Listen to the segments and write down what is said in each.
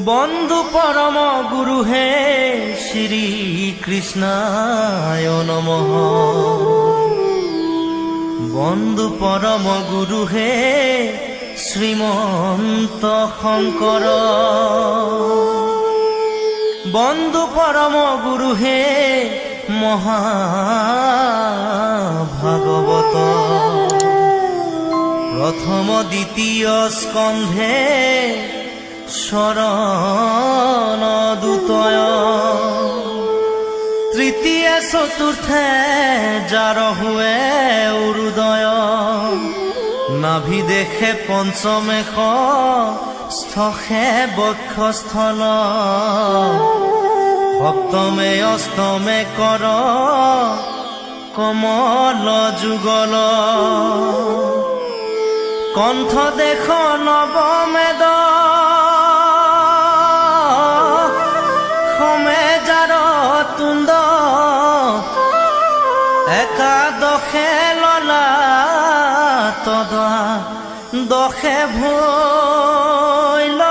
বন্ধু পরম গুরু হে শ্রী কৃষ্ণায় নমঃ। বন্ধু পরম গুরু হে শ্রীমন্ত শঙ্কর। বন্ধু পরম গুরু হে মহাভাগবত। প্রথম দ্বিতীয় স্কন্ধে শরণ দুতয়। তৃতীয় চতুর্থে যার হুয়ে উদয়। নাভি দেখে পঞ্চমেশ স্থে বক্ষস্থল। সপ্তমে অষ্টমে কর কমল যুগল। কণ্ঠ দেখ নবমেদ সমে যার তুণ্ড। একাদশে ললা তদা দশে ভৈল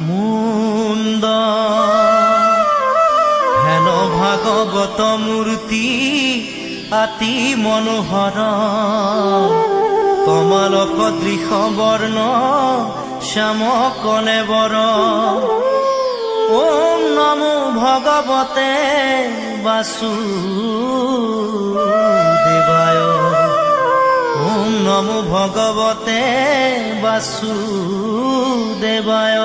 মুণ্ড। হেন ভাগৱত মূৰ্তি অতি মনোহৰ। কমল সদৃশ বৰ্ণ শ্যাম কলেবৰ। ওম নমো ভগৱতে বাসুদেবায়। ওম নমো ভগৱতে বাসুদেবায়।